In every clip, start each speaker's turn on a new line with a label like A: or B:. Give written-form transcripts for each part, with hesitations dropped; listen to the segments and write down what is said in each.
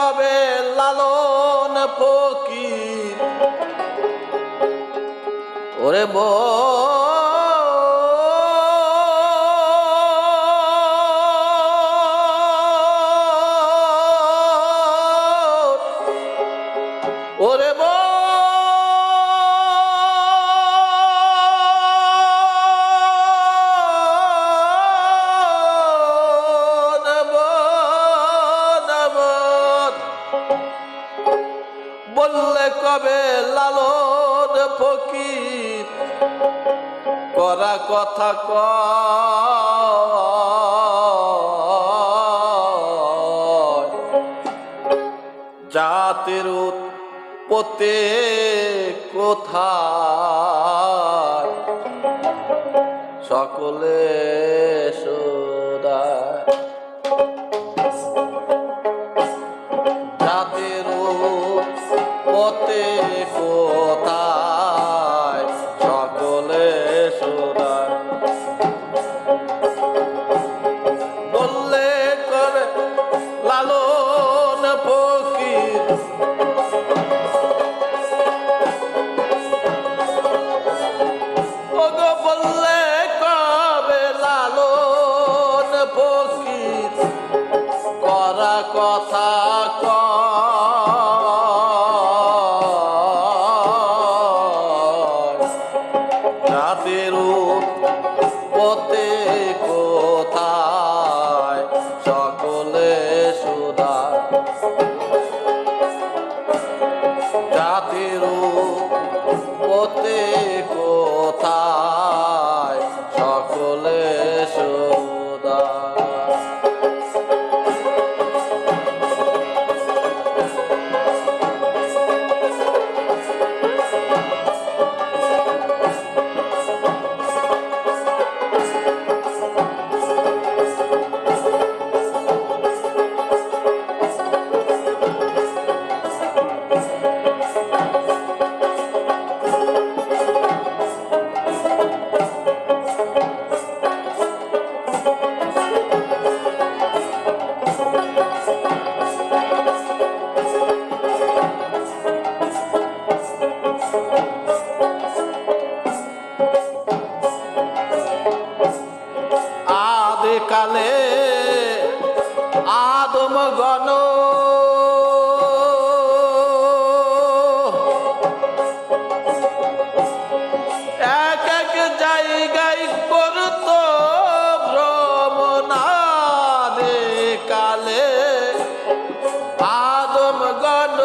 A: কবে লালন ফকির ওরে ওরে বললে কবে লালন ফকির করা কথা কয় জাতির উৎপত্তি কোথায় সকলে সুদায় জাতির উৎপত্তি কোথায় সকলে সুদায় বললে করে লালন ফকির ওগো বললে কবে লালন ফকির করা কথা কয় জাতির উৎপত্তি কোথায় সকলে সুদায় জাতির উৎপত্তি কোথায় সকলে সুদায় কালে আদম গণ এক এক জায়গায় করত ভ্রমণ আদে কালে আদম গণ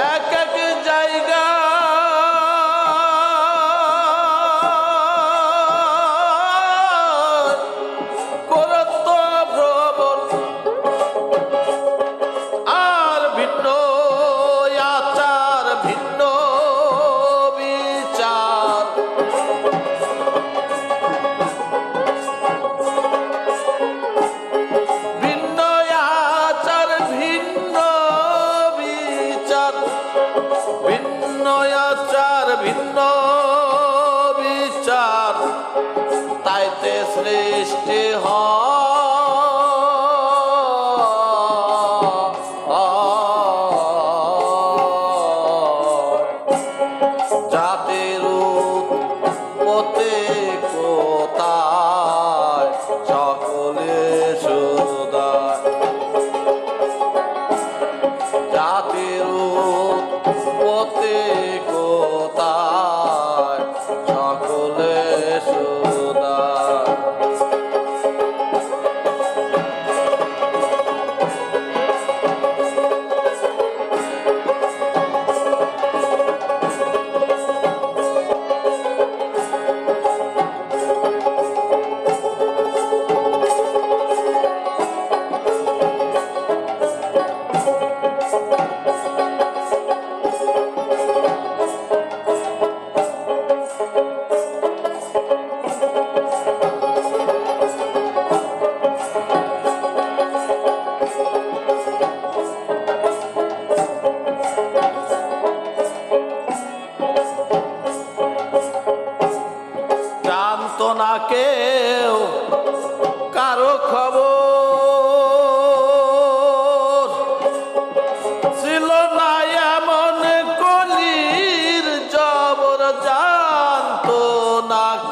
A: এক এক জায়গা ভিন্ন বিচার তাইতে সৃষ্টি জাতির উৎপত্তি কোথায় সকলে সুদায় জাতির উৎপত্তি কোথায় সকলে সুদায়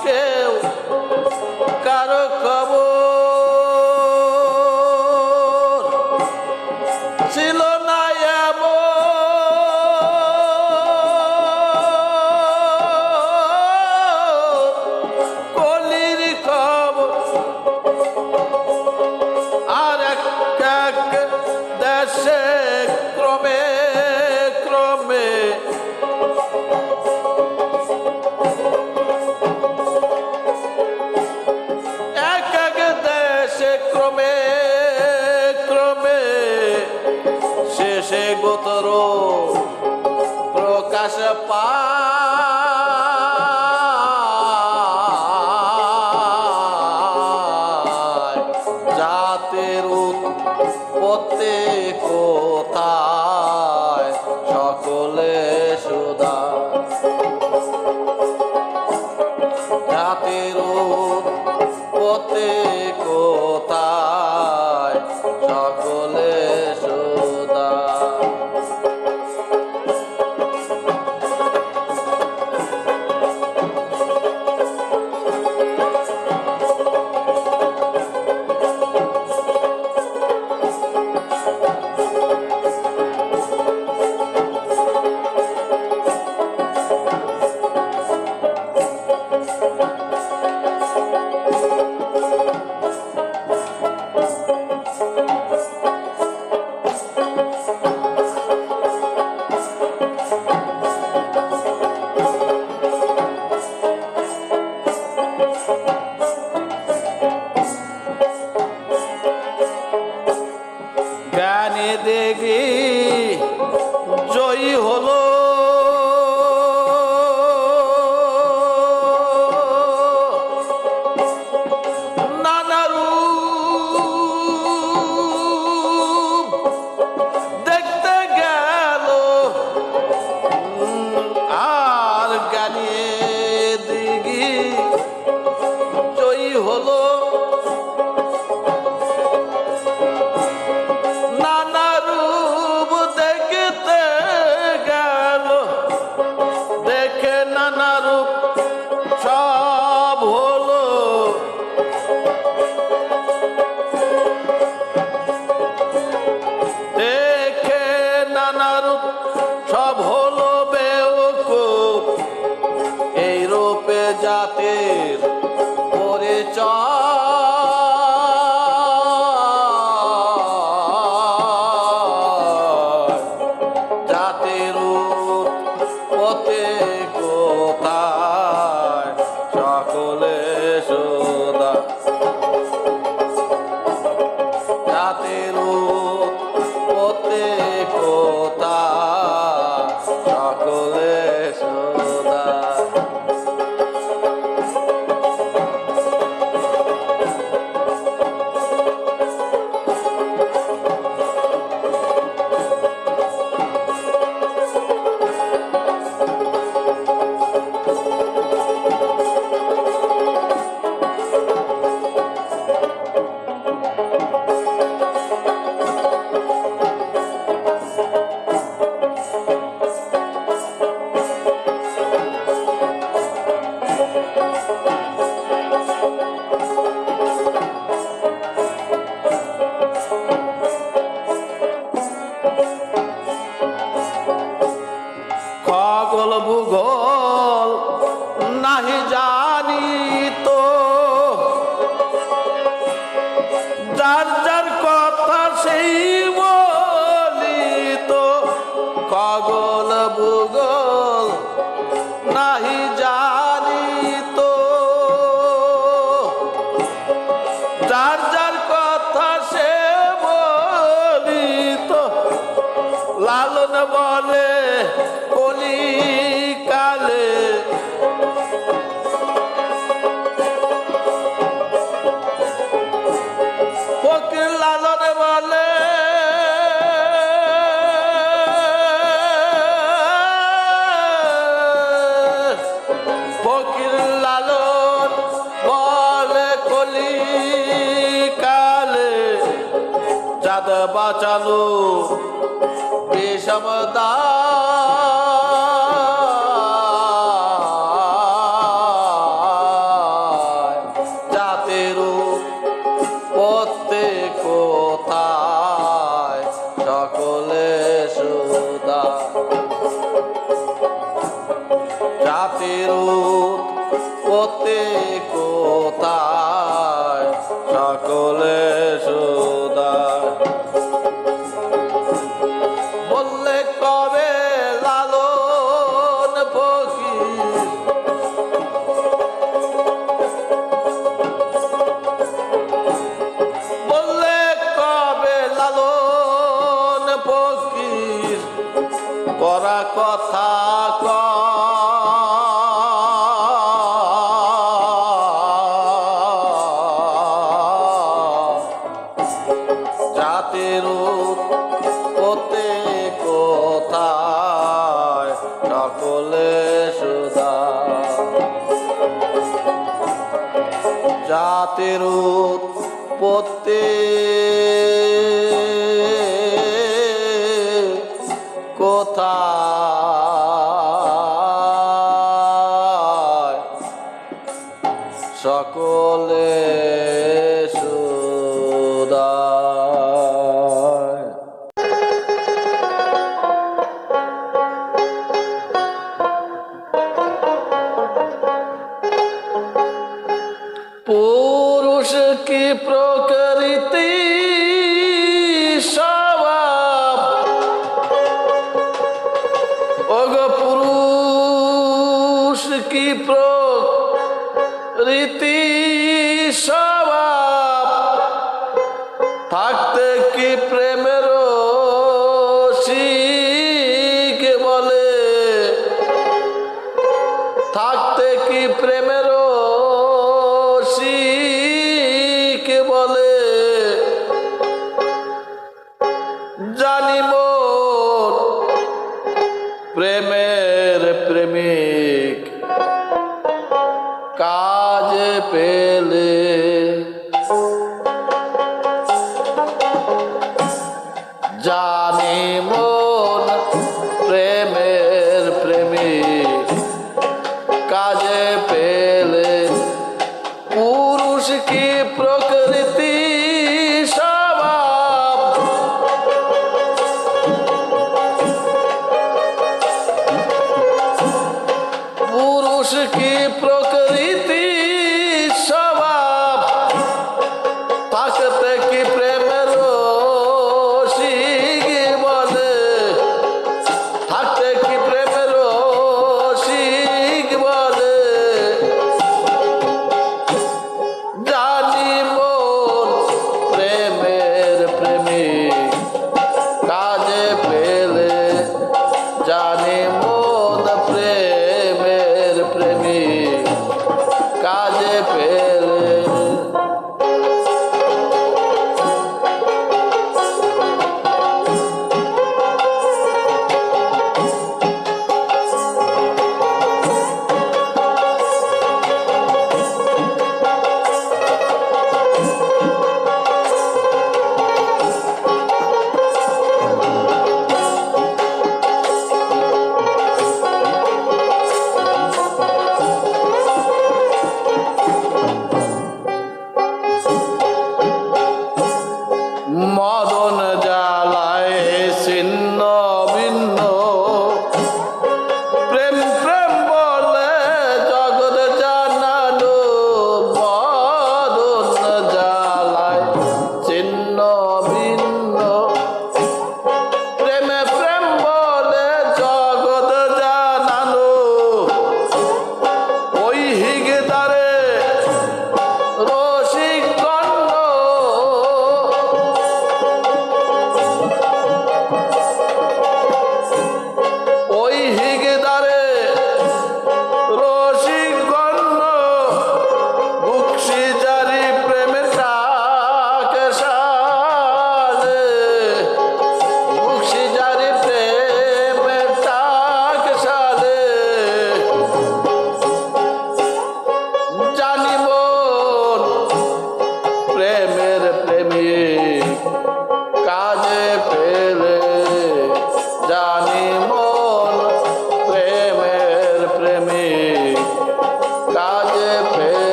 A: কেউ কারো খবর ছিল না এমন কলির খবর আর এক এক দেশে ক্রমে ক্রমে এক এক দেশে ক্রমে ক্রমে শেষে গোতর প্রকাশ পায় জাতির উৎপত্তি কোথায় সকলে সুদা জাতির উৎপত্তি কোথায় সকলে সুদা জ্ঞানী দেবী জয়ী হলো নানা রূপ দেখতে গেল আর জ্ঞানী দেবী জয়ী হলো নানা রূপ দেখতে গেল দেখে নানা রূপ সব হলো দেখে নানা রূপ সব হলো বেউকুফ এই রূপে জাতির পরিচয় জাতির উৎপত্তি কোথায় সকলে সুদা জাতির উৎপত্তি কোথায় সকলে সুদা খগল ভূগোল নাহি জানি তো যার যার কথা সেই বলিত খগল ভূগোল নাহি জানি তো যার যার কথা সে বলিত লালন বলে কলি কালে ফকির লালন বলে ফকির লালন বলে কলি কালে চাঁদ বাঁচালো বিষমদা জাতির উৎপত্তি কোথায় সকলে সুদায় বললে কবে লালন ফকির বললে কবে লালন ফকির করা কথা জাতির উৎপত্তি কোথায় সকলে সুদা জাতির উৎপত্তি কোথায় সকলে সুদায় পুরুষ কি প্রকৃতি স্বভাব ওগো পুরুষ কি প্রকৃতি স্বভাব থাকতে কি প্রেমের শিখ বলে থাকতে কি প্রেমের শিখ বলে জানি মোর প্রেমের প্রেমিক কাজে পেলে জানি মন প্রেমের প্রেমিক কাজে পেলে পুরুষ কি প্রকৃতি স্বভাব পুরুষ কি প্রকৃতি স্বভাব থাকতে কি প্রেমের শিখ বলে থাকতে কি প্রেমের শিখ বলে জানি মোর প্রেমের প্রেমিক কাজে পেলে জানি মোর প্রেমের প্রেমিক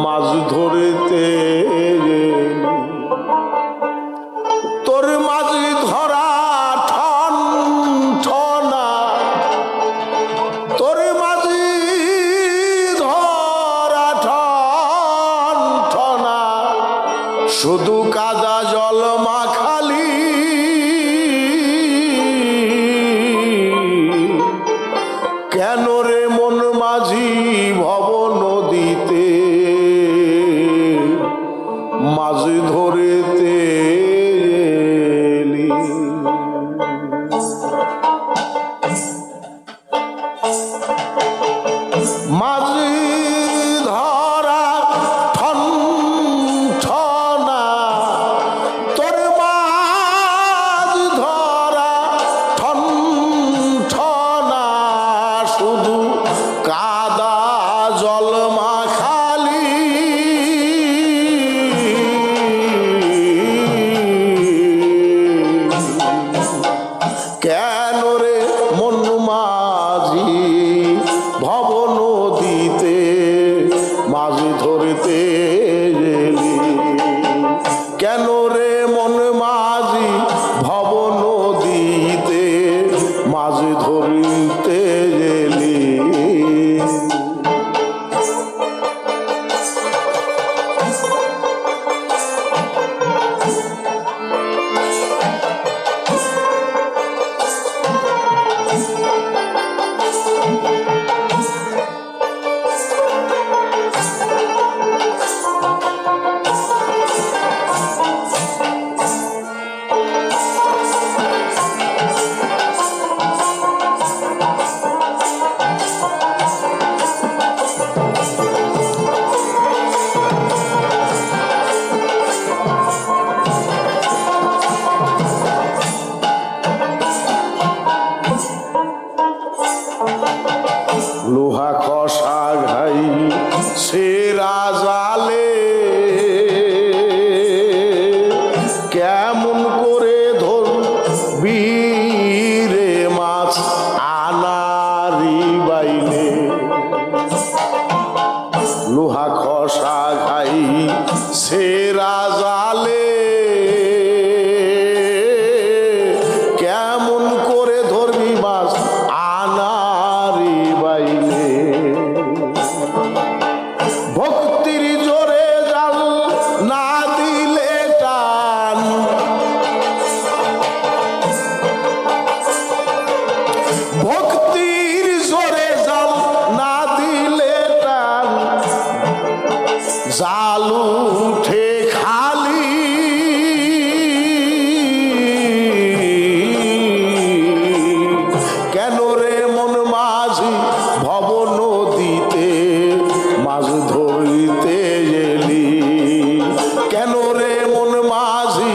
A: মাছ ধরতে তোর মাছ ধরা ঠন ঠনা তোর মাছ ধরা ঠন ঠনা শুধু কাদা জল মাখালি কেন রে মন মাঝি ভব নদীতে মাছ ধরেতে এলি। মাছ ধরা ঠন ঠনা তোর মাছ ধরা ঠন ঠনা শুধু কাদা জল মাখালি কেন রে মন মাঝি ভব নদীতে মাছ ধরতে এলি কেন রে মন মাঝি ভব নদীতে মাছ ধরতে এলি। লোহা খসা ঘাই সেরা জালে কেমন করে ধরবি রে মাছ আনারি বাইলে লোহা খসা ঘাই সেরা জালে কেমন করে ধরবি মাছ আনারি বাইলে ভক্তির জোরে জাল না দিলে টান ভক্তির জোরে জাল না দিলে টান জাল উঠে খালি কেন রে মন মাঝি ভব নদীতে মাছ ধরতে এলি কেন রে মন মাঝি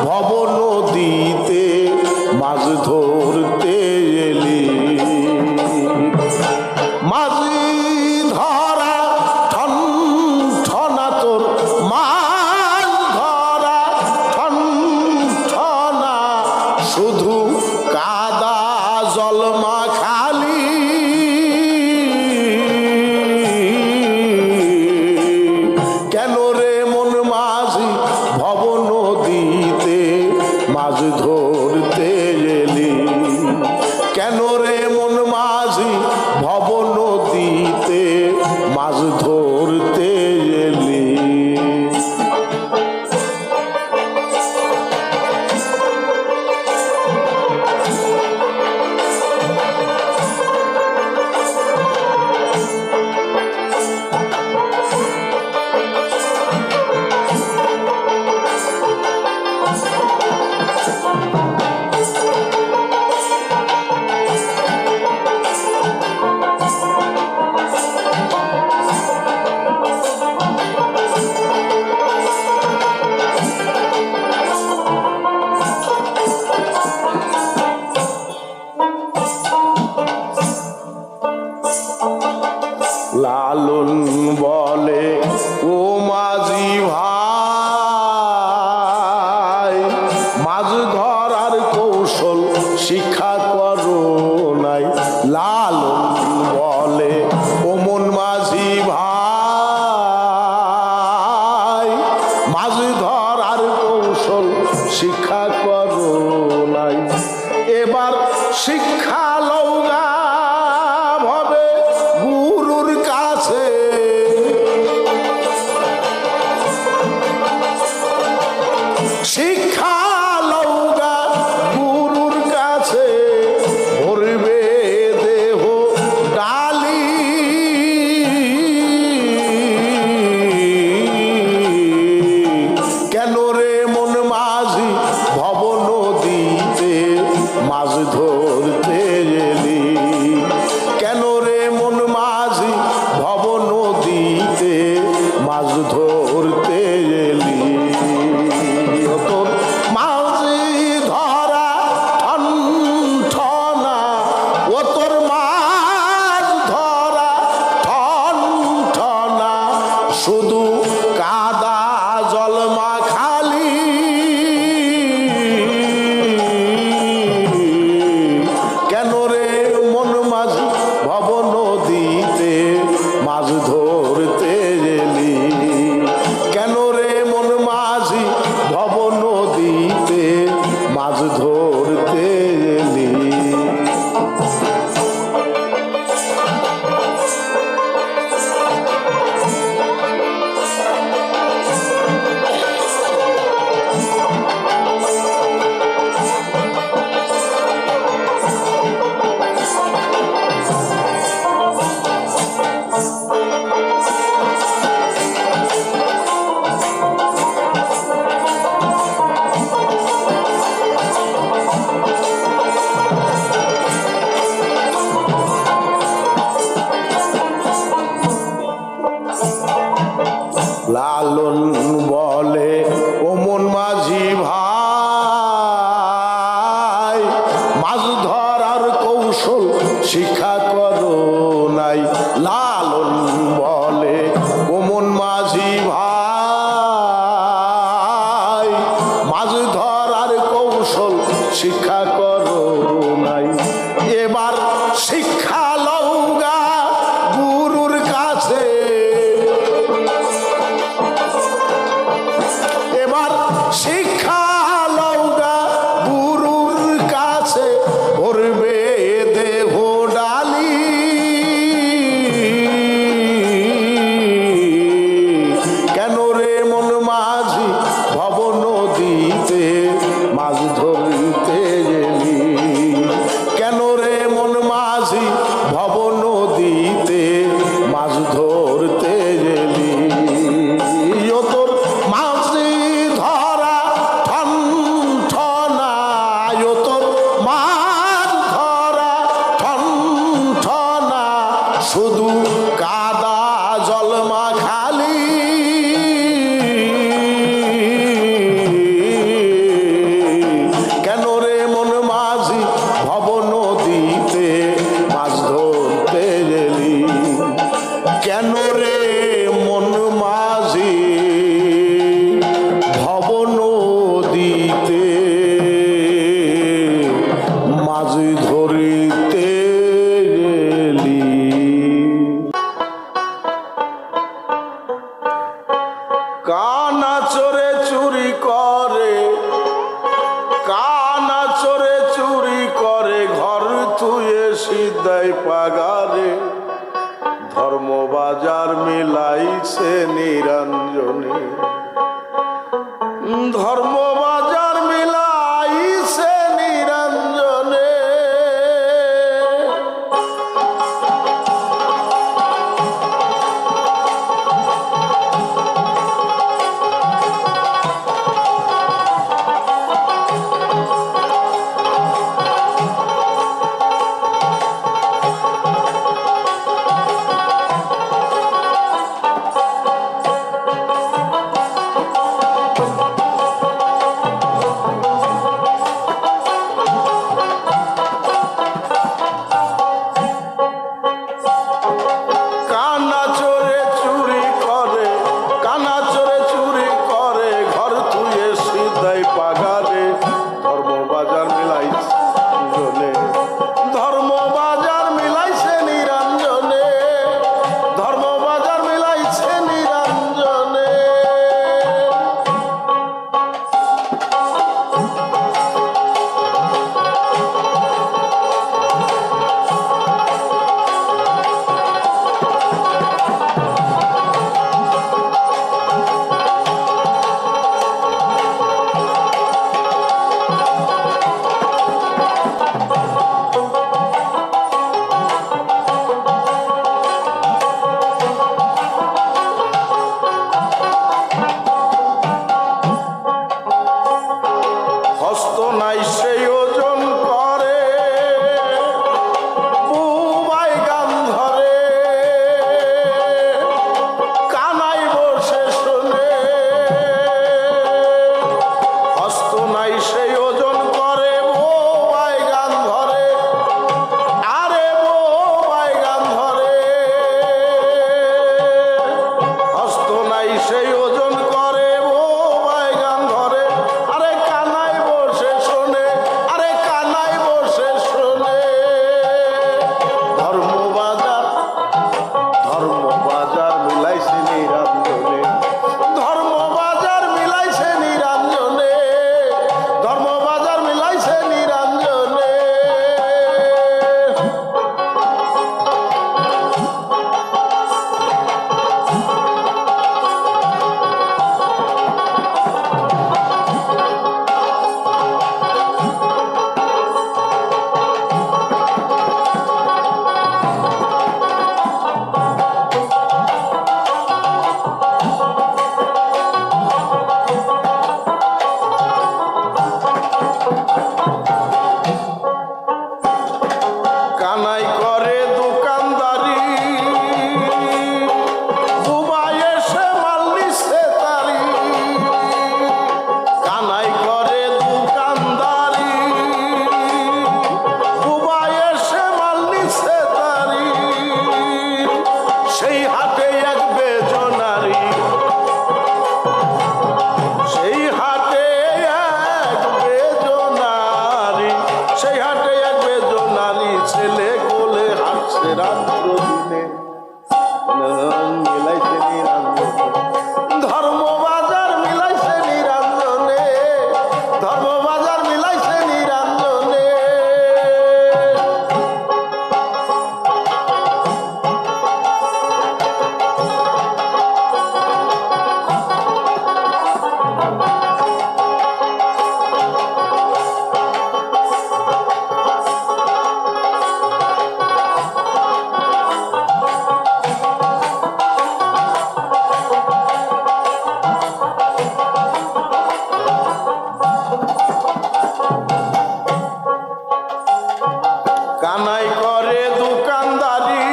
A: ভব নদীতে মাছ ধরতে এলি। মাঝি ধরা ঠন ঠনা তোর মাছ শিক্ষা করো নাই। এবার শিক্ষা লওগা হবে গুরুর কাছে, শিক্ষা লওগা গুরুর কাছে, ভরবে দেহ ডালি। কেন রে মন মাঝি ভব নদীতে মাছ ধরতে এলি? কেন রে মন মাঝি ভব নদীতে মাছ ধরতে এলি? তোর মাঝি ধরা ঠনঠনা, ও তোর মাছ ধরা ঠনঠনা, শুধু কাদা জলমা খালি। কেন রে মন মাঝি ভব নদীতে মাছ ধরতে এলি? কেন রে মন মাঝি ভব নদীতে মাছ ধরতে এলি? লালন বলে ও মন মাঝি ভাই, মাছ ধরার কৌশল শিক্ষা করো নাই। লালন বলে ও মন মাঝি ভাই, মাছ ধরার কৌশল শিক্ষা করো নাই। এবার শিক্ষা লওগা গুরুর কাছে, এবার শিক্ষা লওগা গুরুর কাছে, ভরবে দেহ ডালি। কেন রে মন মাঝি ভব নদীতে মাছ ধরতে এলি? কেন রে মন মাঝি ভব নদীতে মাছ ধরতে এলি? ও তোর মাঝি ধরা ঠনঠনা, ও তোর মাছ ধরা ঠনঠনা, শুধু কাদা জলমা খালি। কেন রে মন মাঝি ভব নদীতে মাছ ধরতে এলি? কেন রে মন মাঝি ভব নদীতে মাছ ধরিতে এলি? কানা চোরে চুরি করে, কানা চোরে চুরি করে, ঘর তুয়ে সিদ্ধাই পাগারে। ধর্মবাজার মিলাইছে নিরঞ্জনী, ধর্মবাজার মিলাইছে নিরঞ্জনে। সেই ওজন করে ও বাইগান ধরে, আরে কানাই বসে শোনে, আরে কানাই বসে শোনে। ধর্মবাজার ধর্মবাজার মিলাইছে নিরঞ্জনে, ধর্মবাজার মিলাইছে নিরঞ্জনে, ধর্মবাজার মিলাইছে নিরঞ্জনে। কানাই করে দোকানদারি, বুবাই এসে মাল নিচ্ছে তারি। কানাই করে দোকানদারি, বুবাই এসে মাল নিচ্ছে তারি। সেই হাটে এক বেজনারি, সেই হাটে এক বেজনারি, সেই হাটে এক বেজনারি। ছেলে কোলে হাঁটছে রাত্র দিনে, মিলাইছে নিরঞ্জনে, ধর্মবাজার মিলাইছে নিরঞ্জনে, ধর্মবাজার মিলাইছে নিরঞ্জনে। কানাই করে দোকানদারি,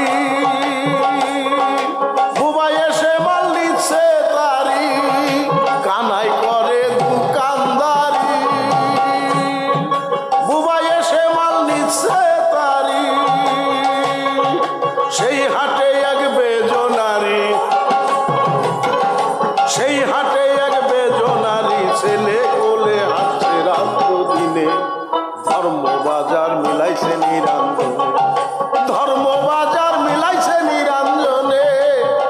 A: বুবাই এসে মাল নিচ্ছে তারি। কানাই করে দোকানদারি, বুবাই এসে মাল নিচ্ছে তারি। সেই হাটে এক বেজনারি, সেই হাটে এক বেজনারি। ছেলে কোলে হাঁটছে রাত্র দিনে, ধর্মবাজার মিলাইছে নিরঞ্জনে, ধর্মবাজার মিলাইছে নিরঞ্জনে,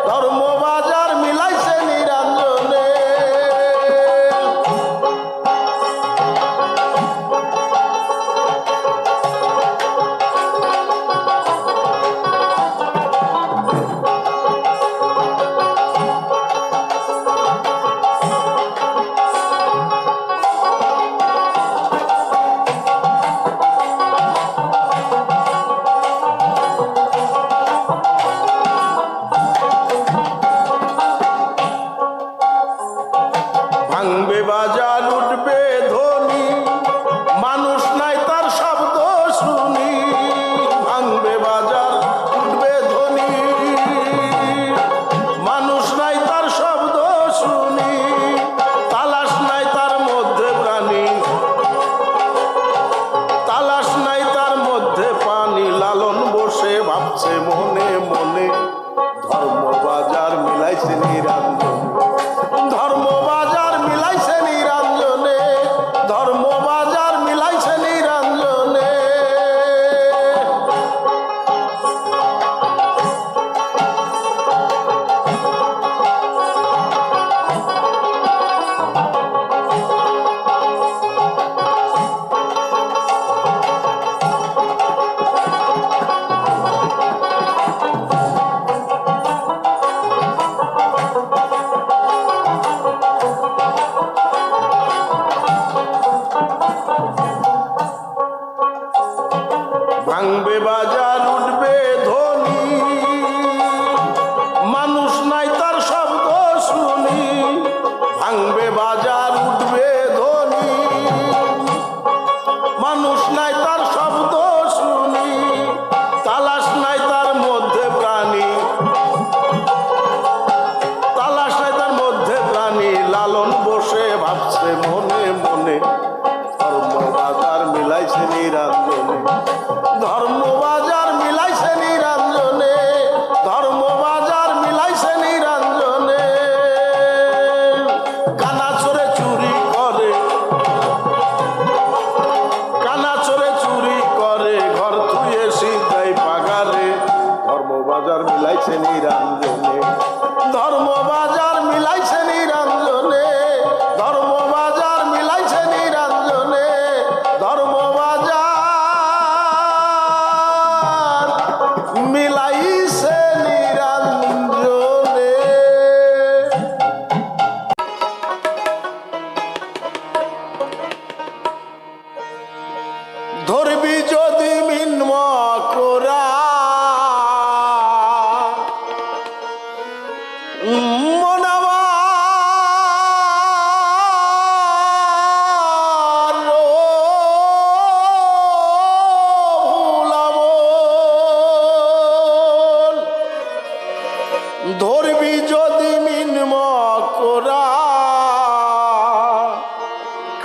A: ধর্মবাজার মিলাইছে নিরঞ্জনে। ভাঙবে বাজার উঠবে ধ্বনি, মানুষ নাই তার শব্দ শুনি। ভাঙবে বাজার উঠবে ধ্বনি, মানুষ নাই তার শব্দ শুনি। তালাশ নাই তার মধ্যে প্রাণী, তালাশ নাই তার মধ্যে পানি। লালন বসে ভাবছে মনে মনে, ধর্মবাজার মিলাইছে নিরঞ্জনে, ধর্মবাজার মিলাইছে নিরঞ্জনে,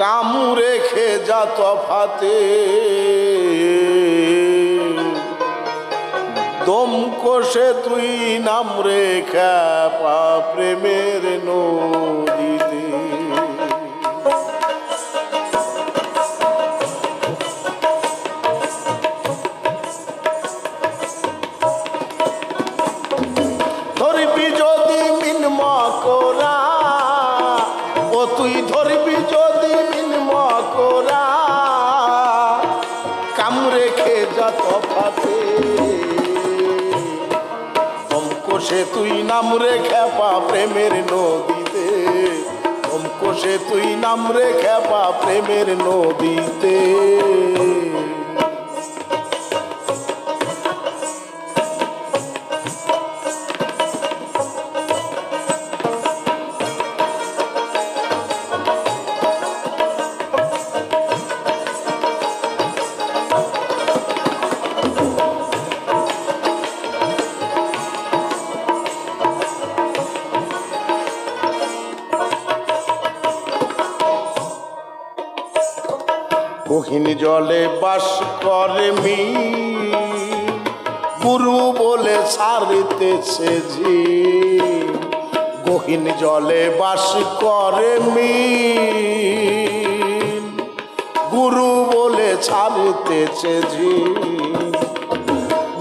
A: কাম রেখে যা তফাতে দম কষে তুই নাম রেখা পা প্রেমের নদীতে। ধরবি যদি মিন মকরা ও তুই ধরবি যদি মিন মকরা কাম রেখে যা তফাতে দম কষে তুই নাম রেখা পা প্রেমের নদীতে দম কষে তুই নাম রেখা পা প্রেমের নদীতে। গহীন জলে বাস করে মি গুরু বলে ছাড়িতেছে জি। গহীন জলে বাস করে মি গুরু বলে ছাড়িতেছে জি।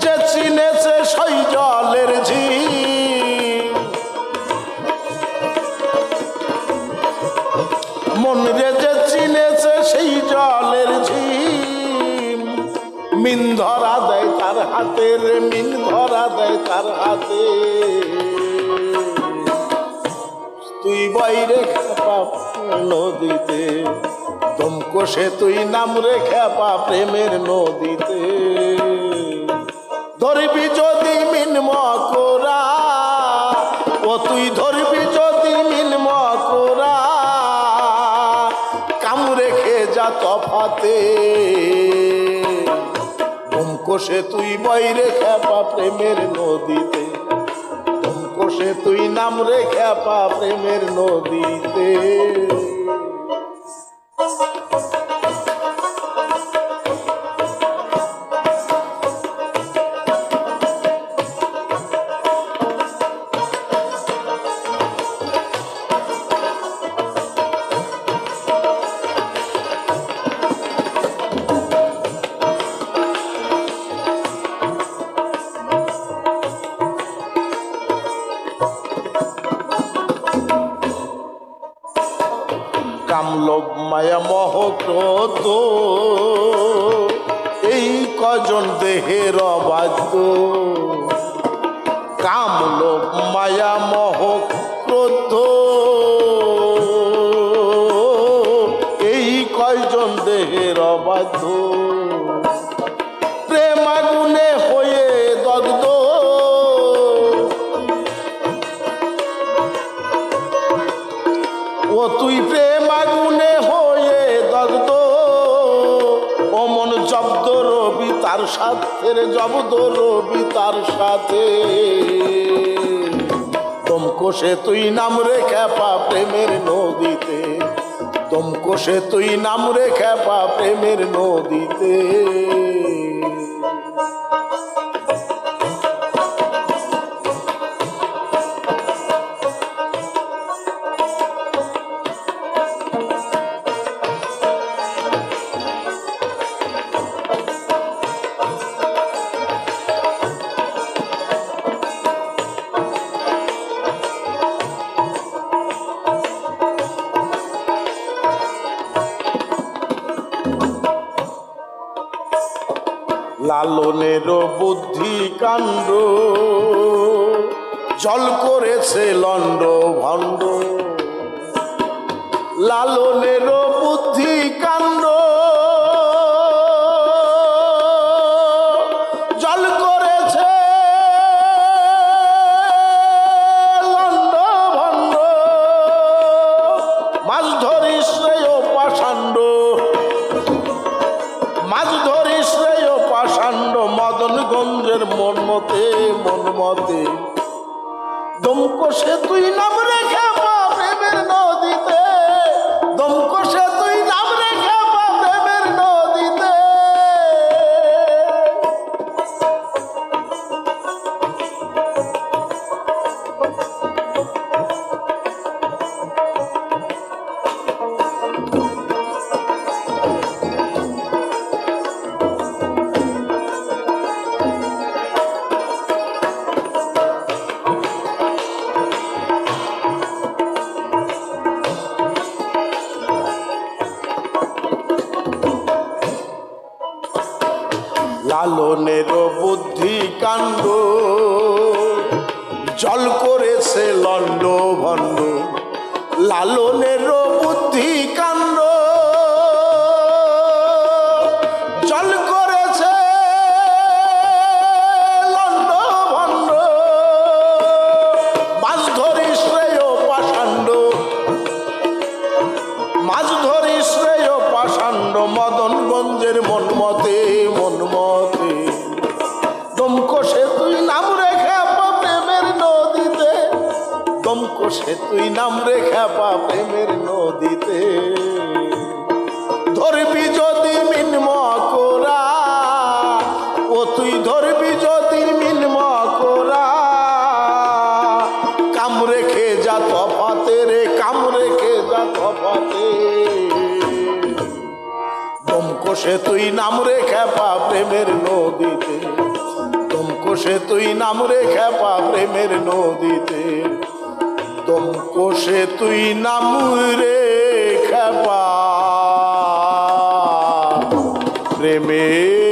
A: যে চিনেছে সেই জলের ঝি মন রে যে চিনেছে সেই জলের ঝিম মিন ধরা দেয় তার হাতে রে মিন ধরা দেয় তার হাতে। তুই বাইরে খেপা নদীতে দম কষে তুই নাম রে খেপা প্রেমের নদীতে। ধরবি যদি মিন মকরা ও তুই ধরবি যদি মিন মকরা কাম রেখে যা তফাতে দম কষে তুই বাইরে খেপা প্রেমের নদীতে দম কষে তুই নাম রে খেপা প্রেমের নদীতে। কামলোভ মায়া মোহ ক্রোধ এই কজন দেহের অবাধ্য। কামলোভ মায়া মোহ ক্রোধ এই কয়জন দেহের অবাধ্য। প্রেম আগুনে হয়ে দগ্ধ ও তুই প্রেম আগুনে হয়ে দগ্ধ ও মন জব্দ রবি তার সাথে জব্দ রবি তার সাথে। দম কষে তুই নাম রে খেপা প্রেমের নদীতে দম কষে তুই নাম রে খেপা প্রেমের নদীতে। লালনের বুদ্ধি কাণ্ড জল করেছে লন্ড ভণ্ড। লালনের বুদ্ধি কাণ্ড জল করেছে লন্ড ভণ্ড। মাছ ধরিস রে ও পাষাণ্ড মাছ ধরিস রে ও পাষাণ্ড মদনগঞ্জের মন মতে দম কষে তুই নাম রে খেপা প্রেমের নদীতে দম কষে তুই লালনের বুদ্ধি কাণ্ড জল করেছে লন্ড ভণ্ড লালনের বুদ্ধি কাণ্ড জল করেছে লন্ড ভণ্ড মাছ ধরি শ্রেয় পাষাণ্ড মাছ ধরি শ্রেয় পাষাণ্ড মদনগঞ্জের মনমতে মনমতে দমকষে তুই নাম রেখে প্রেমের নদীতে দমকষে তুই নাম রেখে প্রেমের নদীতে ধরবি যদি মিনম কোরা ও তুই ধরবি যদি মিনম কোরা কাম রেখে যা তফাতে রে কাম রেখে যা তফাতে দমকষে তুই নাম রেখে প্রেমের নদীতে দমকষে তুই নাম রেখে প্রেমের নদীতে দমকষে তুই নাম রেখে প্রেমের